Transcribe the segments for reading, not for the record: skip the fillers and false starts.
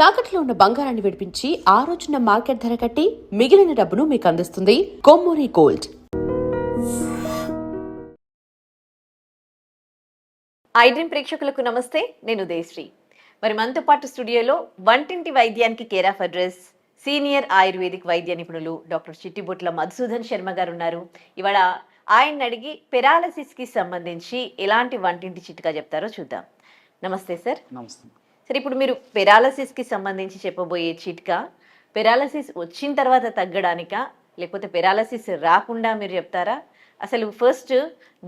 తాకట్లో ఉన్న బంగారాన్ని విడిపించి ఆ రోజున మార్కెట్ ధర కట్టి మిగిలిన డబ్బును మీకు అందిస్తుంది కొమ్మూరి గోల్డ్. ఐడ్రీమ్ ప్రేక్షకులకు నమస్తే, నేను ఉదయశ్రీ. మరి మనతో పాటు స్టూడియోలో వంటింటి వైద్యానికి care of address senior ayurvedic వైద్య నిపుణులు డాక్టర్ చిట్టిబొట్ల మధుసూదన్ శర్మ గారు ఉన్నారు. ఇవాళ ఆయన అడిగి పెరాలసిస్ కి సంబంధించి ఎలాంటి వంటింటి చిట్కా చెప్తారో చూద్దాం. నమస్తే సార్. నమస్తే. సరే, ఇప్పుడు మీరు పెరాలసిస్కి సంబంధించి చెప్పబోయే చిట్కా పెరాలసిస్ వచ్చిన తర్వాత తగ్గడానికా, లేకపోతే పెరాలసిస్ రాకుండా మీరు చెప్తారా? అసలు ఫస్ట్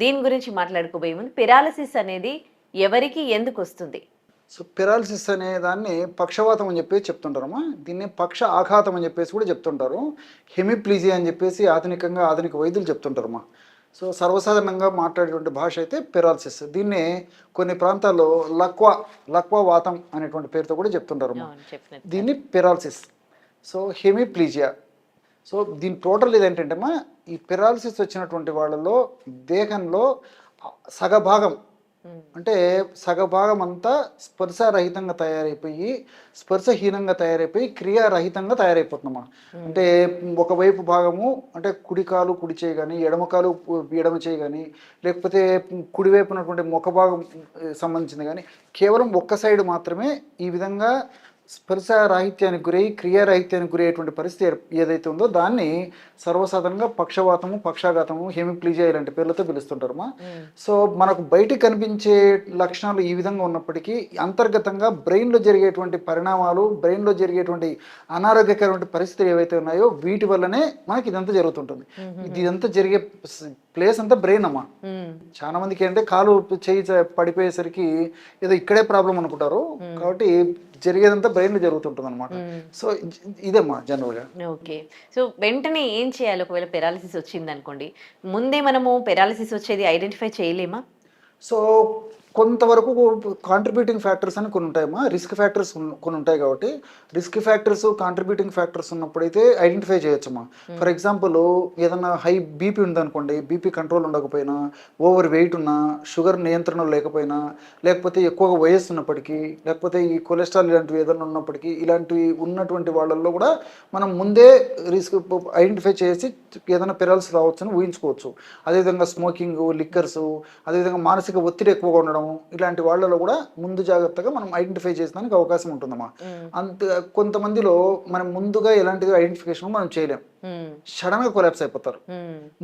దీని గురించి మాట్లాడుకోబోయే ముందు పెరాలసిస్ అనేది ఎవరికి ఎందుకు వస్తుంది? సో పెరాలసిస్ అనే దాన్ని పక్షవాతం అని చెప్పేసి చెప్తుంటారమ్మా. దీన్ని పక్ష ఆఘాతం అని చెప్పేసి కూడా చెప్తుంటారు. హెమిప్లీజియా అని చెప్పేసి ఆధునిక వైద్యులు చెప్తుంటారమ్మా. సో సర్వసాధారణంగా మాట్లాడేటువంటి భాష అయితే పెరాలసిస్. దీన్ని కొన్ని ప్రాంతాల్లో లక్వా వాతం అనేటువంటి పేరుతో కూడా చెప్తుంటారు. దీన్ని పెరాలసిస్. So hemiplegia. సో దీని టోటల్ ఇదేంటంటేమా, ఈ పెరాలసిస్ వచ్చినటువంటి వాళ్ళలో దేహంలో సగభాగం అంటే సగభాగం అంతా స్పర్శరహితంగా తయారైపోయి, స్పర్శహీనంగా తయారైపోయి క్రియారహితంగా తయారైపోతున్నామా. అంటే ఒకవైపు భాగము అంటే కుడి కాలు కుడి చేయి కానీ, ఎడమ కాలు ఎడమ చేయి కానీ, లేకపోతే కుడివైపు ఉన్నటువంటి ముఖ భాగం సంబంధించింది కానీ, కేవలం ఒక్క సైడ్ మాత్రమే ఈ విధంగా స్పర్శరాహిత్యానికి గురై క్రియారాహిత్యానికి గురయ్యేటువంటి పరిస్థితి ఏదైతే ఉందో దాన్ని సర్వసాధారణంగా పక్షవాతము, పక్షాఘాతము, హెమిప్లీజియా ఇలాంటి పేర్లతో పిలుస్తుంటారమ్మా. సో మనకు బయటికి కనిపించే లక్షణాలు ఈ విధంగా ఉన్నప్పటికీ అంతర్గతంగా బ్రెయిన్లో జరిగేటువంటి పరిణామాలు, బ్రెయిన్లో జరిగేటువంటి అనారోగ్యకరమైన పరిస్థితులు ఏవైతే ఉన్నాయో వీటి వల్లనే మనకి ఇదంతా జరుగుతుంటుంది. ఇదంతా జరిగే ప్లేస్ అంతా బ్రెయిన్ అమ్మా. చాలా మందికి ఏంటంటే కాలు చేయి పడిపోయేసరికి ఏదో ఇక్కడే ప్రాబ్లం అనుకుంటారు. కాబట్టి జరిగేదంతా బ్రెయిన్ జరుగుతుంటుంది అనమాట. సో ఇదేమ్మా జనరల్గా. ఓకే. సో వెంటనే ఏం చేయాలి ఒకవేళ పెరాలసిస్ వచ్చింది అనుకోండి? ముందే మనము పెరాలసిస్ వచ్చేది ఐడెంటిఫై చేయలేమా? సో కొంతవరకు కాంట్రిబ్యూటింగ్ ఫ్యాక్టర్స్ అని కొన్ని ఉంటాయమ్మా. రిస్క్ ఫ్యాక్టర్స్ కొన్ని ఉంటాయి. కాబట్టి రిస్క్ ఫ్యాక్టర్స్, కాంట్రిబ్యూటింగ్ ఫ్యాక్టర్స్ ఉన్నప్పుడైతే ఐడెంటిఫై చేయొచ్చమ్మా. ఫర్ ఎగ్జాంపుల్ ఏదన్నా హై బీపీ ఉందనుకోండి, బీపీ కంట్రోల్ ఉండకపోయినా, ఓవర్ వెయిట్ ఉన్నా, షుగర్ నియంత్రణ లేకపోయినా, లేకపోతే ఎక్కువగా వయస్సు ఉన్నప్పటికీ, లేకపోతే ఈ కొలెస్ట్రాల్ ఇలాంటివి ఏదైనా ఉన్నప్పటికీ, ఇలాంటివి ఉన్నటువంటి వాళ్ళల్లో కూడా మనం ముందే రిస్క్ ఐడెంటిఫై చేసి ఏదైనా పెరాలసిస్ రావచ్చని ఊహించుకోవచ్చు. అదేవిధంగా స్మోకింగ్, లిక్కర్స్, అదేవిధంగా మానసిక ఒత్తిడి ఎక్కువగా ఉండడం, ఇలాంటి వాళ్ళలో కూడా ముందు జాగ్రత్తగా మనం ఐడెంటిఫై చేసడానికి అవకాశం ఉంటుందమ్మా. కొంతమందిలో మనం ముందుగా ఎలాంటి ఐడెంటిఫికేషన్ మనం చేయలేం, సడన్ గా కొలాప్స్ అయిపోతారు.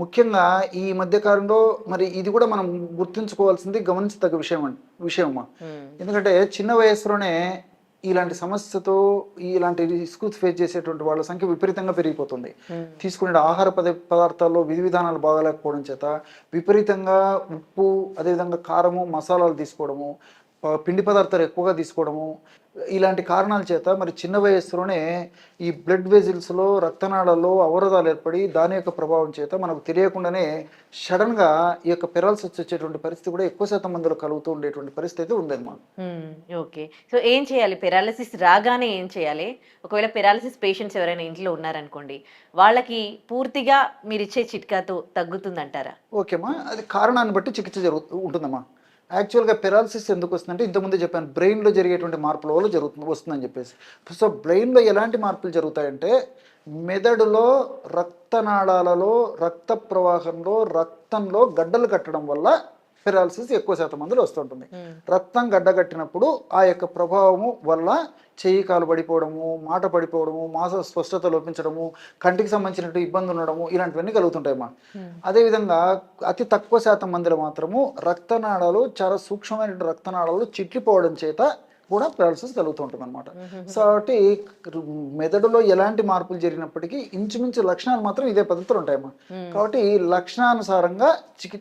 ముఖ్యంగా ఈ మధ్య కాలంలో మరి ఇది కూడా మనం గుర్తుంచుకోవాల్సింది, గమనించదగ్గ విషయమ్మా. ఎందుకంటే చిన్న వయసులోనే ఇలాంటి సమస్యతో ఇలాంటి రిస్క్ ఫేస్ చేసేటువంటి వాళ్ళ సంఖ్య విపరీతంగా పెరిగిపోతుంది. తీసుకునే ఆహార పదార్థాల్లో విధి విధానాలు బాగాలేకపోవడం చేత విపరీతంగా ఉప్పు, అదేవిధంగా కారము, మసాలాలు తీసుకోవడము, పిండి పదార్థాలు ఎక్కువగా తీసుకోవడము, ఇలాంటి కారణాల చేత మరి చిన్న వయస్సులోనే ఈ బ్లడ్ వెజిల్స్లో, రక్తనాళాల్లో అవరోధాలు ఏర్పడి దాని యొక్క ప్రభావం చేత మనకు తెలియకుండానే సడన్గా ఈ యొక్క పెరాలసిస్ వచ్చేటువంటి పరిస్థితి కూడా ఎక్కువ శాతం మందిలో కలుగుతూ ఉండేటువంటి పరిస్థితి అయితే ఉందన్నమాట. ఓకే. సో ఏం చేయాలి? పెరాలసిస్ రాగానే ఏం చేయాలి? ఒకవేళ పెరాలసిస్ పేషెంట్స్ ఎవరైనా ఇంట్లో ఉన్నారనుకోండి, వాళ్ళకి పూర్తిగా మీరు ఇచ్చే చిట్కాతో తగ్గుతుందంటారా? ఓకేమ్మా, అది కారణాన్ని బట్టి చికిత్స ఉంటుందమ్మా. యాక్చువల్గా పెరాలసిస్ ఎందుకు వస్తుందంటే ఇంతకుముందే చెప్పాను, బ్రెయిన్లో జరిగేటువంటి మార్పుల వల్ల వస్తుందని చెప్పేసి. సో బ్రెయిన్లో ఎలాంటి మార్పులు జరుగుతాయంటే, మెదడులో రక్తనాళాలలో, రక్త ప్రవాహంలో, రక్తంలో గడ్డలు కట్టడం వల్ల పెరాలసిస్ ఎక్కువ శాతం మందిలో వస్తుంటుంది. రక్తం గడ్డగట్టినప్పుడు ఆ యొక్క ప్రభావము వల్ల చెయ్యి కాలు పడిపోవడము, మాట పడిపోవడము, స్పష్టత లోపించడము, కంటికి సంబంధించినట్టు ఇబ్బంది ఉండడము, ఇలాంటివన్నీ కలుగుతుంటాయమ్మా. అదేవిధంగా అతి తక్కువ శాతం మందిలో మాత్రము రక్తనాళాలు, చాలా సూక్ష్మమైన రక్తనాళాలు చిట్లిపోవడం చేత కూడా పెరాలసిస్ కలుగుతూ ఉంటుంది అనమాట. సో కాబట్టి మెదడులో ఎలాంటి మార్పులు జరిగినప్పటికీ ఇంచుమించు లక్షణాలు మాత్రం ఇదే పద్ధతులు ఉంటాయమ్మా. కాబట్టి లక్షణానుసారంగా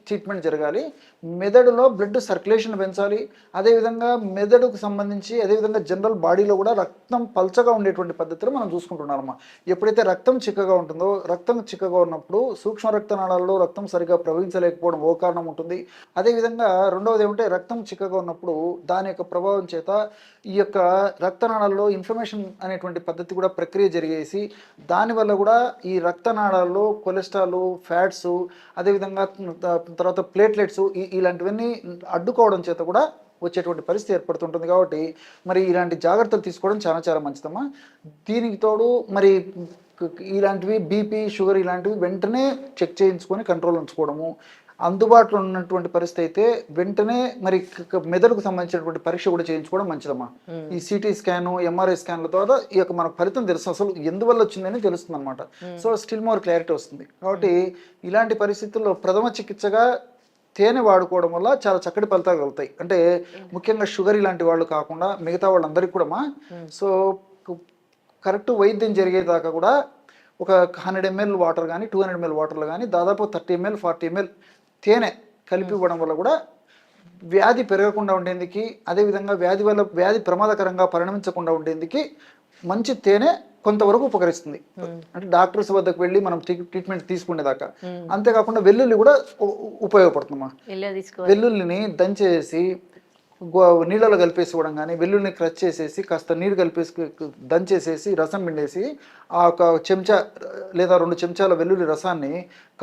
ట్రీట్మెంట్ జరగాలి. మెదడులో బ్లడ్ సర్క్యులేషన్ పెంచాలి. అదేవిధంగా మెదడుకు సంబంధించి అదేవిధంగా జనరల్ బాడీలో కూడా రక్తం పల్చగా ఉండేటువంటి పద్ధతులు మనం చూసుకుంటున్నామమ్మా. ఎప్పుడైతే రక్తం చిక్కగా ఉంటుందో, రక్తం చిక్కగా ఉన్నప్పుడు సూక్ష్మ రక్తనాళాల్లో రక్తం సరిగా ప్రవహించలేకపోవడం ఓ కారణం ఉంటుంది. అదేవిధంగా రెండవది ఏమంటే, రక్తం చిక్కగా ఉన్నప్పుడు దాని యొక్క ప్రభావం చేత ఈ యొక్క రక్తనాళాల్లో ఇన్ఫ్లమేషన్ అనేటువంటి పద్ధతి కూడా ప్రక్రియ జరిగేసి దానివల్ల కూడా ఈ రక్తనాళాల్లో కొలెస్ట్రాల్, ఫ్యాట్స్, అదేవిధంగా తర్వాత ప్లేట్లెట్స్ ఇలాంటివన్నీ అడ్డుకోవడం చేత కూడా వచ్చేటువంటి పరిస్థితి ఏర్పడుతుంటుంది. కాబట్టి మరి ఇలాంటి జాగ్రత్తలు తీసుకోవడం చాలా చాలా మంచిదమ్మా. దీనికి తోడు మరి ఇలాంటివి బీపీ, షుగర్ ఇలాంటివి వెంటనే చెక్ చేయించుకొని కంట్రోల్ ఉంచుకోవడము, అందుబాటులో ఉన్నటువంటి పరిస్థితి అయితే వెంటనే మరి మెదడుకు సంబంధించినటువంటి పరీక్ష కూడా చేయించుకోవడం మంచిదమ్మా. ఈ సిటీ స్కాన్, ఎంఆర్ఐ స్కాన్ల ద్వారా ఈ యొక్క మనకు ఫలితం తెలుసు, అసలు ఎందువల్ల వచ్చిందని తెలుస్తుంది అనమాట. సో స్టిల్ మోర్ క్లారిటీ వస్తుంది. కాబట్టి ఇలాంటి పరిస్థితుల్లో ప్రథమ చికిత్సగా తేనె వాడుకోవడం వల్ల చాలా చక్కటి ఫలితాలు కలుగుతాయి. అంటే ముఖ్యంగా షుగర్ ఇలాంటి వాళ్ళు కాకుండా మిగతా వాళ్ళందరికీ కూడా సో కరెక్ట్ వైద్యం జరిగేదాకా కూడా ఒక 100 ml వాటర్ కానీ 200 ml వాటర్లో కానీ దాదాపు 30 ml 40 ml తేనె కలిపి ఇవ్వడం వల్ల కూడా వ్యాధి పెరగకుండా ఉండేందుకు, అదేవిధంగా వ్యాధి ప్రమాదకరంగా పరిణమించకుండా ఉండేందుకు మంచి తేనె కొంతవరకు ఉపకరిస్తుంది. అంటే డాక్టర్స్ వద్దకు వెళ్ళి మనం ట్రీట్మెంట్ తీసుకునేదాకా. అంతేకాకుండా వెల్లుల్లి కూడా ఉపయోగపడుతుందమ్మా. వెల్లుల్లిని దంచేసి నీళ్ళలో కలిపేసి ఇవ్వడం కానీ, వెల్లుల్లిని క్రష్ చేసేసి కాస్త నీరు కలిపేసి దంచేసేసి రసం పిండేసి ఆ ఒక చెంచా లేదా 2 చెంచాల వెల్లుల్లి రసాన్ని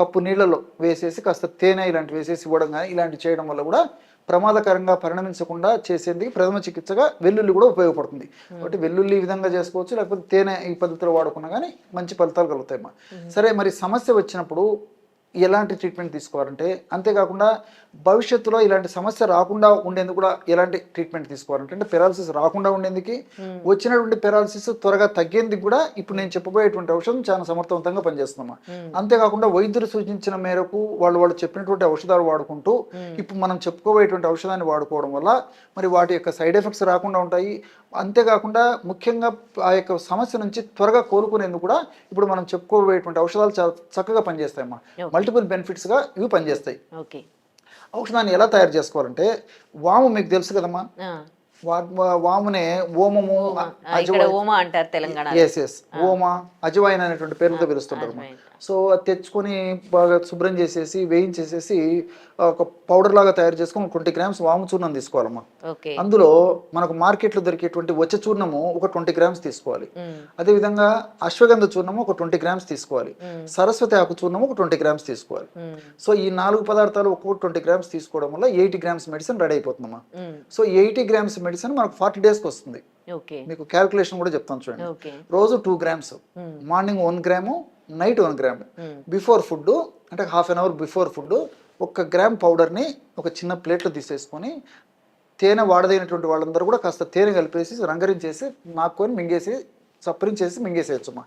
కప్పు నీళ్ళలో వేసేసి కాస్త తేనె ఇలాంటివి వేసేసి ఇవ్వడం కానీ ఇలాంటివి చేయడం వల్ల కూడా ప్రమాదకరంగా పరిణమించకుండా చేసేందుకు ప్రథమ చికిత్సగా వెల్లుల్లి కూడా ఉపయోగపడుతుంది. కాబట్టి వెల్లుల్లి ఈ విధంగా చేసుకోవచ్చు, లేకపోతే తేనె ఈ పద్ధతిలో వాడుకున్నా కానీ మంచి ఫలితాలు కలుగుతాయమ్మా. సరే, మరి సమస్య వచ్చినప్పుడు ఎలాంటి ట్రీట్మెంట్ తీసుకోవాలంటే, అంతేకాకుండా భవిష్యత్తులో ఇలాంటి సమస్య రాకుండా ఉండేందుకు కూడా ఎలాంటి ట్రీట్మెంట్ తీసుకోవాలంటే, అంటే పెరాలసిస్ రాకుండా ఉండేందుకు, వచ్చినటువంటి పెరాలసిస్ త్వరగా తగ్గేందుకు కూడా ఇప్పుడు నేను చెప్పబోయేటువంటి ఔషధం చాలా సమర్థవంతంగా పనిచేస్తున్నామా. అంతేకాకుండా వైద్యులు సూచించిన మేరకు వాళ్ళు చెప్పినటువంటి ఔషధాలు వాడుకుంటూ ఇప్పుడు మనం చెప్పుకోబోయేటువంటి ఔషధాన్ని వాడుకోవడం వల్ల మరి వాటి యొక్క సైడ్ ఎఫెక్ట్స్ రాకుండా ఉంటాయి. అంతేకాకుండా ముఖ్యంగా ఆ యొక్క సమస్య నుంచి త్వరగా కోలుకునేందుకు కూడా ఇప్పుడు మనం చెప్పుకోబోయేటువంటి ఔషధాలు చాలా చక్కగా పనిచేస్తాయమ్మా. మల్టిపుల్ బెనిఫిట్స్గా ఇవి పనిచేస్తాయి. ఔషధాన్ని ఎలా తయారు చేసుకోవాలంటే, వాము మీకు తెలుసు కదమ్మా, వామునే ఓమము అంటారు తెలంగాణ. ఓమ, అజవాయిన్ అనేటువంటి పేర్లతో పిలుస్తుంటారు. సో అది తెచ్చుకొని బాగా శుభ్రం చేసేసి వేయించేసేసి ఒక పౌడర్ లాగా తయారు చేసుకొని 20 grams వాము చూర్ణం తీసుకోవాలమ్మా. అందులో మనకు మార్కెట్లో దొరికేటువంటి వచ్చ చూర్ణము ఒక 20 grams తీసుకోవాలి. అదేవిధంగా అశ్వగంధ చూర్ణము ఒక 20 grams తీసుకోవాలి. సరస్వతి ఆకు చూర్ణము ఒక 20 grams తీసుకోవాలి. సో ఈ 4 పదార్థాలు ఒక్కొక్క 20 grams తీసుకోవడం వల్ల 80 grams మెడిసిన్ రెడీ అయిపోతుందమ్మా. సో 80 grams మెడిసిన్ మనకు 40 days కి వస్తుంది. మీకు క్యాల్కులేషన్ కూడా చెప్తాను చూడండి. రోజు 2 grams, morning 1 gram, night 1 gram. Before food అంటే half an hour before food 1 gram పౌడర్ని ఒక చిన్న ప్లేట్లో తీసేసుకొని, తేనె వాడదైనటువంటి వాళ్ళందరూ కూడా కాస్త తేనె కలిపేసి రంగరించేసి నాకుకొని మింగేసి సప్పరించేసి మింగేసేయచ్చమ్మా.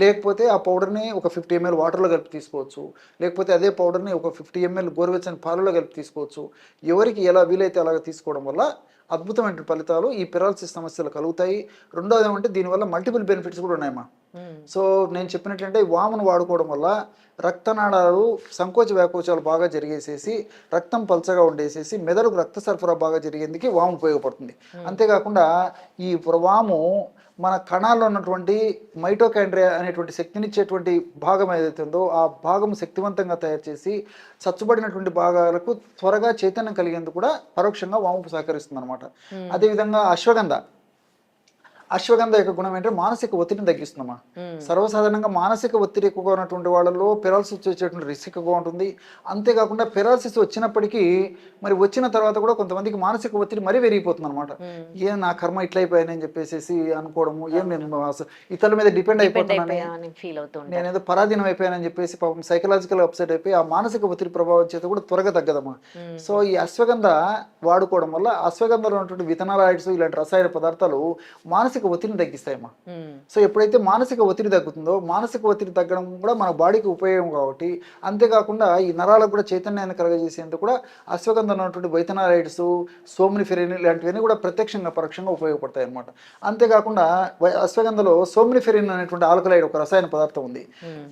లేకపోతే ఆ పౌడర్ని ఒక 50 ml వాటర్లో కలిపి తీసుకోవచ్చు, లేకపోతే అదే పౌడర్ని ఒక 50 ml గోరువెచ్చని పాలలో కలిపి తీసుకోవచ్చు. ఎవరికి ఎలా వీలైతే అలాగ తీసుకోవడం వల్ల అద్భుతమైన ఫలితాలు ఈ పెరాలసిస్ సమస్యలు కలుగుతాయి. రెండోది ఏమంటే దీనివల్ల మల్టిపుల్ బెనిఫిట్స్ కూడా ఉన్నాయమ్మా. సో నేను చెప్పినట్లంటే వామును వాడుకోవడం వల్ల రక్తనాళాలు సంకోచ వ్యాకోచాలు బాగా జరిగేసేసి రక్తం పల్చగా ఉండేసేసి మెదడుకు రక్త సరఫరా బాగా జరిగేందుకు వాము ఉపయోగపడుతుంది. అంతేకాకుండా ఈ వాము మన కణాల్లో ఉన్నటువంటి మైటోకాండ్రియా అనేటువంటి శక్తినిచ్చేటువంటి భాగం ఏదైతే ఉందో ఆ భాగం శక్తివంతంగా తయారు చేసి చచ్చుబడినటువంటి భాగాలకు త్వరగా చైతన్యం కలిగేందుకు కూడా పరోక్షంగా వాము సహకరిస్తుంది అనమాట. అదేవిధంగా అశ్వగంధ యొక్క గుణం ఏంటంటే మానసిక ఒత్తిడిని తగ్గిస్తుందమ్మా. సర్వసాధారణంగా మానసిక ఒత్తిడి ఎక్కువగా ఉన్నటువంటి వాళ్ళలో పెరాలసిస్ వచ్చేటువంటి రిస్క్ ఎక్కువగా ఉంటుంది. అంతేకాకుండా పెరాలసిస్ వచ్చినప్పటికీ మరి వచ్చిన తర్వాత కూడా కొంతమందికి మానసిక ఒత్తిడి మరీ పెరిగిపోతుంది అనమాట. ఏం నా కర్మ ఇట్లా అయిపోయానని చెప్పేసి అనుకోవడము, ఏం నేను ఇతరుల మీద డిపెండ్ అయిపోతున్నాను, నేనేదో పరాధీనం అయిపోయానని చెప్పేసి పాపం సైకలాజికల్ అప్సెట్ అయిపోయి ఆ మానసిక ఒత్తిడి ప్రభావం చేత కూడా త్వరగా తగ్గదమ్మా. సో ఈ అశ్వగంధ వాడుకోవడం వల్ల అశ్వగంధలో ఉన్నటువంటి విటనాలాయిడ్స్ ఇలాంటి రసాయన పదార్థాలు మానసిక ఒత్తిడిని తగ్గిస్తాయమ్మా. సో ఎప్పుడైతే మానసిక ఒత్తిడి తగ్గుతుందో, మానసిక ఒత్తిడి తగ్గడం కూడా మన బాడీకి ఉపయోగం కాబట్టి, అంతేకాకుండా ఈ నరాలకు కూడా చైతన్యాన్ని కలగజేసేందుకు కూడా అశ్వగంధంలో ఉన్నటువంటి వైటనాలైడ్స్, సోమ్నిఫెరిన్ ఇలాంటివన్నీ కూడా ప్రత్యక్షంగా పరోక్షంగా ఉపయోగపడతాయి అనమాట. అంతేకాకుండా అశ్వగంధలో సోమ్నిఫెరిన్ అనేటువంటి ఆల్కలైడ్ ఒక రసాయన పదార్థం ఉంది.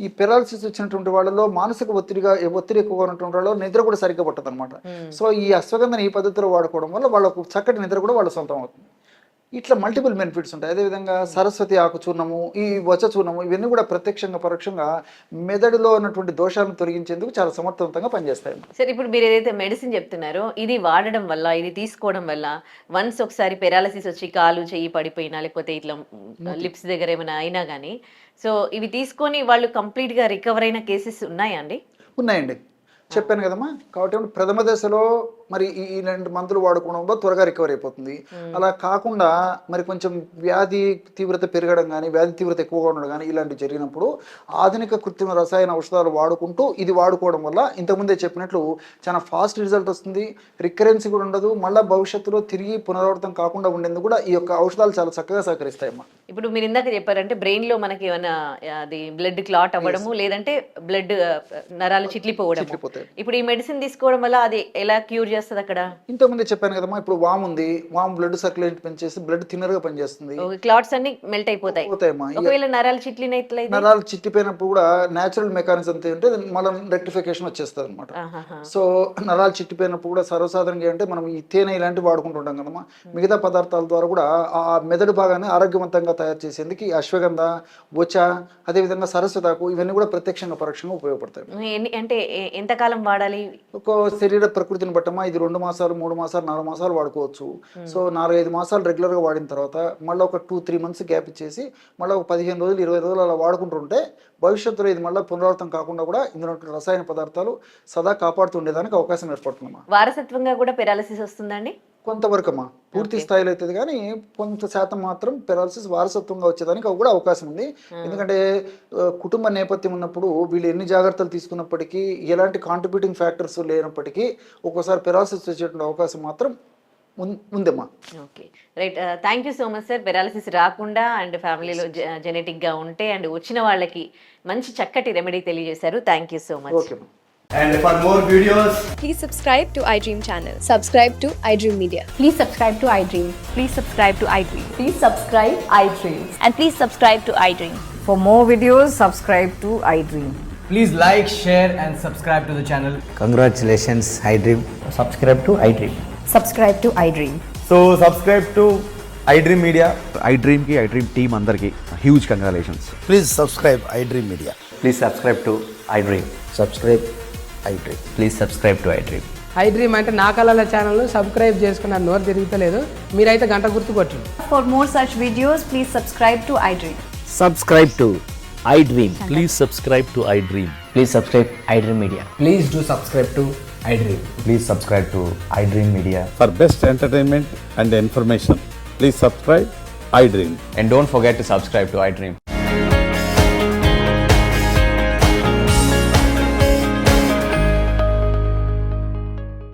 ఈ పెరాలసిస్ వచ్చినటువంటి వాళ్ళలో మానసిక ఒత్తిడి ఎక్కువగా ఉన్నటువంటి వాళ్ళలో నిద్ర కూడా సరిగ్గా పట్టదు అనమాట. సో ఈ అశ్వగంధని ఈ పద్ధతిలో వాడుకోవడం వల్ల వాళ్ళకు చక్కటి నిద్ర కూడా వాళ్ళ సొంతం అవుతుంది. ఇట్లా మల్టిపుల్ బెనిఫిట్స్ ఉంటాయి. అదేవిధంగా సరస్వతి ఆకు చూర్ణము, ఈ వచ చూర్ణము ఇవన్నీ కూడా ప్రత్యక్షంగా పరోక్షంగా మెదడులో ఉన్నటువంటి దోషాలను తొలగించేందుకు చాలా సమర్థవంతంగా పనిచేస్తాయి. సరే, ఇప్పుడు మీరు ఏదైతే మెడిసిన్ చెప్తున్నారో ఇది వాడడం వల్ల, ఇది తీసుకోవడం వల్ల వన్స్ ఒకసారి పెరాలసిస్ వచ్చి కాలు చెయ్యి పడిపోయినా లేకపోతే ఇట్లా లిప్స్ దగ్గర ఏమైనా అయినా కానీ సో ఇవి తీసుకొని వాళ్ళు కంప్లీట్గా రికవర్ అయిన కేసెస్ ఉన్నాయా అండి? ఉన్నాయండి, చెప్పాను కదమ్మా. కాబట్టి ప్రథమ దశలో మరి ఇలాంటి మందులు వాడుకోవడం వల్ల త్వరగా రికవర్ అయిపోతుంది. అలా కాకుండా మరి కొంచెం వ్యాధి తీవ్రత పెరగడం కానీ వ్యాధి తీవ్రత ఎక్కువగా ఉండడం కానీ ఇలాంటివి జరిగినప్పుడు ఆధునిక కృత్రిమ రసాయన ఔషధాలు వాడుకుంటూ ఇది వాడుకోవడం వల్ల ఇంతకుముందే చెప్పినట్లు చాలా ఫాస్ట్ రిజల్ట్ వస్తుంది, రికరెన్సీ కూడా ఉండదు, మళ్ళీ భవిష్యత్తులో తిరిగి పునరావృతం కాకుండా ఉండేందుకు కూడా ఈ యొక్క ఔషధాలు చాలా చక్కగా సహకరిస్తాయమ్మా. ఇప్పుడు మీరు ఇందాక చెప్పారంటే బ్రెయిన్ లో మనకి ఏమైనా అది బ్లడ్ క్లాట్ అవ్వడము లేదంటే బ్లడ్ నరాలు చిట్లిపోవడం. ఇప్పుడు ఈ మెడిసిన్ తీసుకోవడం వల్ల అది ఎలా క్యూర్ చేస్తుంది అక్కడ? ఇంతకుముందే చెప్పాను కదమ్మా, ఇప్పుడు వామ్ ఉంది, వామ్ బ్లడ్ సర్క్యులేట్ పెంచేసి బ్లడ్ థిన్నర్ గా పనిచేస్తుంది, క్లాట్స్ అన్ని మెల్ట్ అయిపోతాయి. ఒకవేళ నరాలు చిట్లినట్లయితే నరాలు చిట్టిపోయినప్పుడు కూడా న్యాచురల్ మెకానిజం అంటే మళ్ళీ రెక్టిఫికేషన్ వచ్చేస్తుంది అనమాట. సో నరాలు చిట్టిపోయినప్పుడు కూడా సర్వసాధారణంగా అంటే మనం ఈ తేనె ఇలాంటివి వాడుకుంటుంటాం కదమ్మా, మిగతా పదార్థాల ద్వారా కూడా ఆ మెదడు భాగాన్ని ఆరోగ్యవంతంగా తయారు చేసేందుకు ఈ అశ్వగంధ, బొచ్చ, అదేవిధంగా సరస్వతాకు ఇవన్నీ కూడా ప్రత్యక్షంగా పరోక్షంగా ఉపయోగపడతాయి. అంటే ఎంతకాలం వాడాలి? ఒక శరీర ప్రకృతిని బట్టమా ఇది 2 మాసాలు 3 మాసాలు 4 మాసాలు వాడుకోవచ్చు. సో 4-5 మాసాలు రెగ్యులర్గా వాడిన తర్వాత మళ్ళీ ఒక 2-3 మంత్స్ గ్యాప్ ఇచ్చేసి మళ్ళీ ఒక 15 రోజులు 20 రోజులు అలా వాడుకుంటుంటే భవిష్యత్తులో ఇది మళ్ళీ పునరావృతం కాకుండా కూడా ఇందులో రసాయన పదార్థాలు సదా కాపాడుతుండేదానికి అవకాశం ఏర్పడుతుందమ్మా. వారసత్వంగా కూడా పెరాలసిస్ వస్తుందండి? కొంతవరకు అమ్మా, పూర్తి స్థాయిలో అవుతుంది కానీ కొంత శాతం మాత్రం పెరాలసిస్ వారసత్వంగా వచ్చేదానికి కూడా అవకాశం ఉంది. ఎందుకంటే కుటుంబ నేపథ్యం ఉన్నప్పుడు వీళ్ళు ఎన్ని జాగ్రత్తలు తీసుకున్నప్పటికీ ఎలాంటి కాంట్రిబ్యూటింగ్ ఫ్యాక్టర్స్ లేనప్పటికీ ఒక్కోసారి పెరాలసిస్ వచ్చేటువంటి అవకాశం మాత్రం ఉందమ్మా. Okay, right. Thank you so much sir. Paralysis రాకుండా అండ్ ఫ్యామిలీలో జెనెటిక్ గా ఉంటే అండ్ వచ్చిన వాళ్ళకి మంచి చక్కటి రెమెడీ తెలియజేశారు. Thank you so much. Okay. And for more videos, Please subscribe to iDream channel. Subscribe to iDream Media. Please subscribe to iDream. Please subscribe to iDream. Please subscribe iDream. And please subscribe to iDream. For more videos, subscribe to iDream. please like, share and subscribe to the channel. Congratulations, iDream. Subscribe to iDream. Subscribe to iDream. So subscribe to iDream Media. iDream ki iDream team andarki huge congratulations. Please subscribe iDream Media. Please subscribe to iDream. Subscribe iDream. Please subscribe to iDream. iDream అంటే నా కళల channel subscribe చేసుకున్నారు, నోరు తిరుగుతలేదు, మీరైతే గంట గుర్తు కొట్టండి. For more such videos, please subscribe to iDream. Subscribe to iDream. Please subscribe to iDream. Please subscribe iDream Media. Please do subscribe to iDream. Please subscribe to iDream Media. For best entertainment and information, please subscribe iDream. And don't forget to subscribe to iDream.